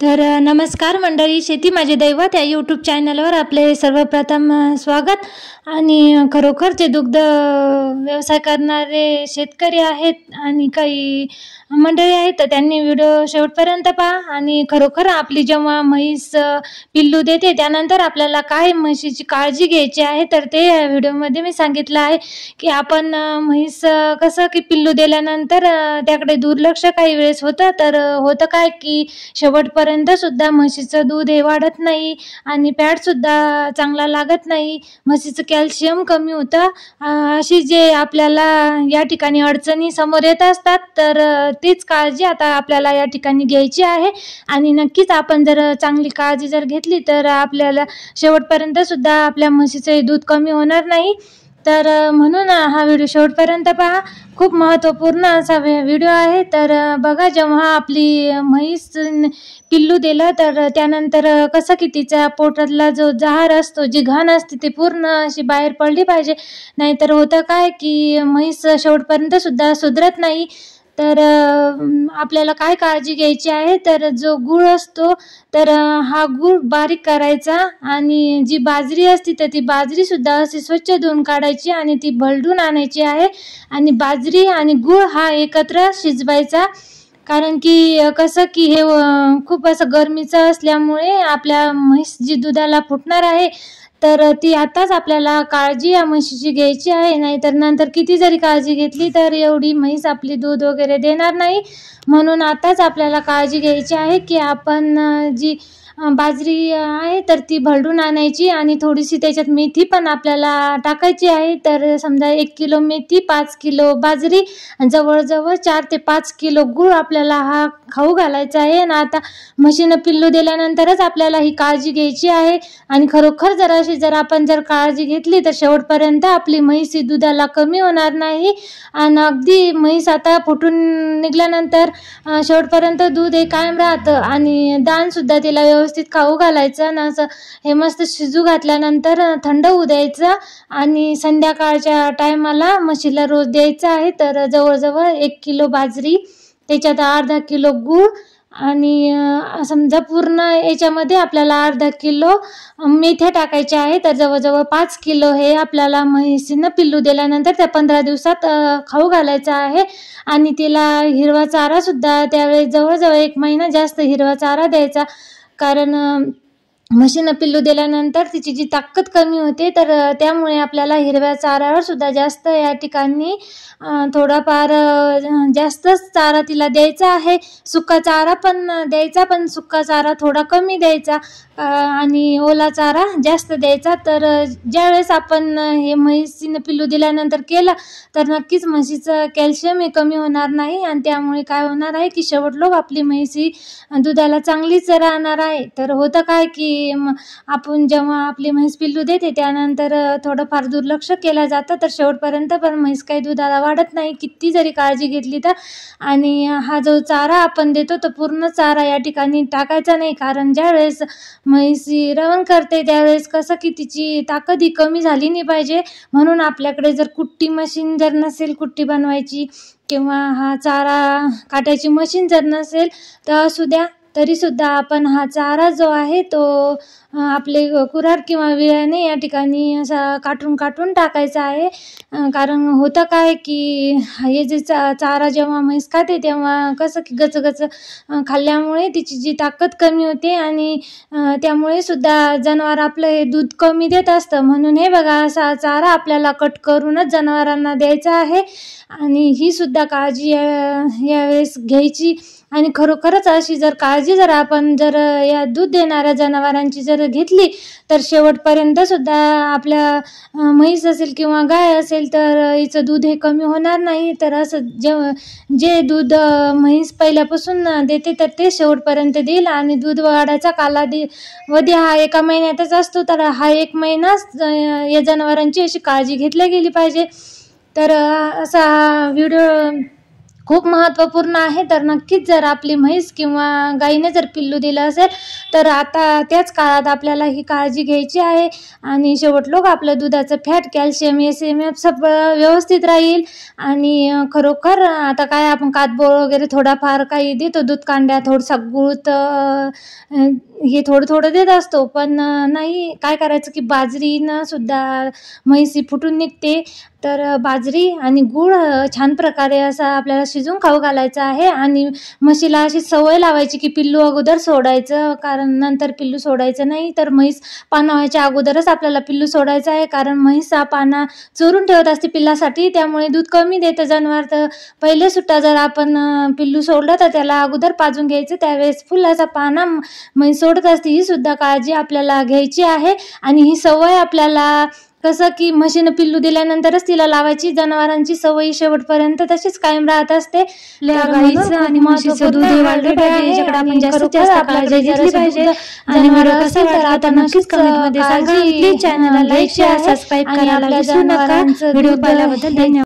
तर नमस्कार मंडळी, शेती माझे दैवत या यूट्यूब चॅनलवर आपले सर्वप्रथम स्वागत। आणि खरोखर जे दुग्ध व्यवसाय करणारे शेतकरी आहेत आणि काही मंडळी आहेत तर त्यांनी व्हिडिओ शेवटपर्यंत पहा। आणि खरोखर आपली जेव्हा म्हैस पिल्लू देते त्यानंतर आपल्याला काय म्हशीची काळजी घ्यायची आहे तर ते या व्हिडिओमध्ये मी सांगितलं आहे की आपण म्हैस कसं की पिल्लू दिल्यानंतर त्याकडे दुर्लक्ष काही वेळेस होतं। तर होतं काय की शेवटपर्यंत सुद्धा म्हशीचं दूध हे वाढत नाही आणि फॅट सुद्धा चांगला लागत नाही, म्हशीचं कॅल्शियम कमी होतं। अशी जे आपल्याला या ठिकाणी अडचणी समोर येत असतात तर तीच काळजी आता आपल्याला या ठिकाणी घ्यायची आहे। आणि नक्कीच आपण जर चांगली काळजी जर घेतली तर आपल्याला शेवटपर्यंत सुद्धा आपल्या म्हशीचे दूध कमी होणार नाही। तर म्हणून हा व्हिडिओ शेवटपर्यंत पहा, खूप महत्त्वपूर्ण असा व्हिडिओ आहे। तर बघा, जेव्हा आपली म्हैस पिल्लू दिलं तर त्यानंतर कसं की तिच्या पोटातला जो जहार असतो, जी घाण असते ती पूर्ण अशी बाहेर पडली पाहिजे, नाहीतर होतं काय की म्हैस शेवटपर्यंत सुद्धा सुधरत नाही। तर आपल्याला काय काळजी घ्यायची आहे तर जो गूळ असतो तर हा गूळ बारीक करायचा आणि जी बाजरी असते तर ती बाजरी सुद्धा अशी स्वच्छ धुवून काढायची आणि ती भरडून आणायची आहे। आणि बाजरी आणि गूळ हा एकत्र शिजवायचा, कारण की कसं की हे खूप असं गरमीचं असल्यामुळे आपल्या म्हैस जी दुधाला फुटणार आहे तर ती आताच आपल्याला काळजी या म्हशीची घ्यायची आहे, नाहीतर नंतर किती जरी काळजी घेतली तर एवढी म्हैस आपली दूध वगैरे देणार नाही। म्हणून आताच आपल्याला काळजी घ्यायची आहे की आपण जी बाजरी आहे तर ती भरडून आणायची आणि थोडीशी त्याच्यात मेथी पण आपल्याला टाकायची आहे। तर समजा 1 किलो मेथी, 5 किलो बाजरी, जवळजवळ 4 ते 5 किलो गूळ आपल्याला हा खाऊ घालायचा आहे। आणि आता म्हशीनं पिल्लू दिल्यानंतरच आपल्याला ही काळजी घ्यायची आहे। आणि खरोखर जर आपण काळजी घेतली तर शेवटपर्यंत आपली म्हैस ही दुधाला कमी होणार नाही। आणि अगदी म्हैस आता फुटून निघाल्यानंतर शेवटपर्यंत दूध हे कायम राहतं। आणि दाण सुद्धा तिला व्यवस्थित खाऊ घालायचं ना, असं हे मस्त शिजू घातल्यानंतर थंड होऊ द्यायचं आणि संध्याकाळच्या टायमाला म्हशीला रोज द्यायचं आहे। तर जवळजवळ 1 किलो बाजरी, त्याच्यात अर्धा किलो गूळ आणि समजा पूर्ण याच्यामध्ये आपल्याला अर्धा किलो मेथ्या टाकायच्या आहे। तर जवळजवळ 5 किलो हे आपल्याला म्हशीनं पिल्लू दिल्यानंतर त्या 15 दिवसात खाऊ घालायचं आहे। आणि तिला हिरवा चारा सुद्धा त्यावेळेस जवळजवळ 1 महिना जास्त हिरवा चारा द्यायचा, कारण म्हशीनं पिल्लू दिल्यानंतर तिची जी ताकद कमी होते तर त्यामुळे आपल्याला हिरव्या चाऱ्यावर सुद्धा जास्त या ठिकाणी थोडाफार जास्तच चारा तिला द्यायचा आहे। सुका चारा पण द्यायचा, पण सुका चारा थोडा कमी द्यायचा आणि ओला चारा जास्त द्यायचा। तर ज्यावेळेस आपण हे म्हशीनं पिल्लू दिल्यानंतर केलं तर नक्कीच म्हशीचं कॅल्शियम हे कमी होणार नाही आणि त्यामुळे काय होणार आहे की शेवटलोक आपली म्हैस ही दुधाला चांगलीच राहणार आहे। तर होतं काय की आपण जेव्हा आपली म्हैस पिल्लू देते त्यानंतर थोडंफार दुर्लक्ष केलं जातं, तर शेवटपर्यंत पण म्हैस काही दुधाला वाढत नाही किती जरी काळजी घेतली तर। आणि हा जो चारा आपण देतो तो पूर्ण चारा या ठिकाणी टाकायचा नाही, कारण ज्यावेळेस म्हैस रवण करते त्यावेळेस कसं की तिची ताकद ही कमी झाली नाही पाहिजे। म्हणून आपल्याकडे जर कुट्टी मशीन जर नसेल, कुट्टी बनवायची किंवा हा चारा काटायची मशीन जर नसेल तर असू द्या, तरी सुद्धा आपण हा चारा जो आहे तो आपले कुऱ्हाड किंवा विळ्याने या ठिकाणी असा काटून टाकायचा आहे। कारण होतं काय की हे जे चारा जेव्हा म्हैस खाते तेव्हा कसं की गचगच खाल्ल्यामुळे तिची जी ताकद कमी होते आणि त्यामुळे सुद्धा जनावर आपलं हे दूध कमी देत असतं। म्हणून हे बघा, असा चारा आपल्याला कट करूनच जनावरांना द्यायचा आहे आणि ही सुद्धा काळजी यावेळेस घ्यायची। आणि खरोखरच अशी काळजी आपण या दूध देणाऱ्या जनावरांची घेतली तर शेवटपर्यंत सुद्धा आपल्या म्हैस असेल किंवा गाय असेल तर हिचं दूध हे कमी होणार नाही। तर असं जे दूध म्हैस पहिल्यापासून देते तर ते शेवटपर्यंत देईल आणि दूध वाढायचा कालावधी हा 1 महिन्यातच असतो। तर हा 1 महिनाच या जनावरांची अशी काळजी घेतली गेली पाहिजे। तर असा व्हिडिओ खूप महत्त्वपूर्ण आहे. तर नक्कीच जर आपली म्हैस किंवा गाईने जर पिल्लू दिलं असेल तर आता त्याच काळात आपल्याला ही काळजी घ्यायची आहे. आणि शेवट लोक आपलं दुधाचं फॅट, कॅल्शियम, SMF सगळं व्यवस्थित राहील. आणि खरोखर आता काय आपण कातबोळ वगैरे थोडाफार काही देतो, दूध कांड्या, थोडासा गुळ हे थोडं थोडं देत असतो. पण नाही, काय करायचं की बाजरीनं सुद्धा म्हैसी फुटून निघते. तर बाजरी आणि गूळ छान प्रकारे असा आपल्याला शिजवून खाऊ घालायचं आहे. आणि म्हशीला अशी सवय लावायची की पिल्लू अगोदर सोडायचं, कारण नंतर पिल्लू सोडायचं नाही. तर म्हैस पाना व्हायच्या अगोदरच आपल्याला पिल्लू सोडायचं आहे, कारण म्हैस हा पाना चोरून ठेवत असते पिल्लासाठी, त्यामुळे दूध कमी देतं जनावर. तर पहिले सुट्टा जर आपण पिल्लू सोडलं तर त्याला अगोदर पाजून घ्यायचं, त्यावेळेस फुलाचा पाना म्हैस सोडत असते. ही सुद्धा काळजी आपल्याला घ्यायची आहे. आणि ही सवय आपल्याला कसं की म्हशीनं पिल्लू दिल्यानंतरच तिला लावायची, जनावरांची सवय शेवटपर्यंत तशीच कायम राहत असते. गाईचं आणि म्हशीचं दूध हे वाढलं पाहिजे, याच्याकडे आपण जास्तीत जास्त काळजी घेतली पाहिजे. आणि व्हिडिओ कसा वाटला तर नक्कीच कमेंटमध्ये सांगा. प्लीज चॅनलला लाईक, शेअर, सबस्क्राईब करायला विसरू नका. व्हिडिओ पाहिल्याबद्दल धन्यवाद.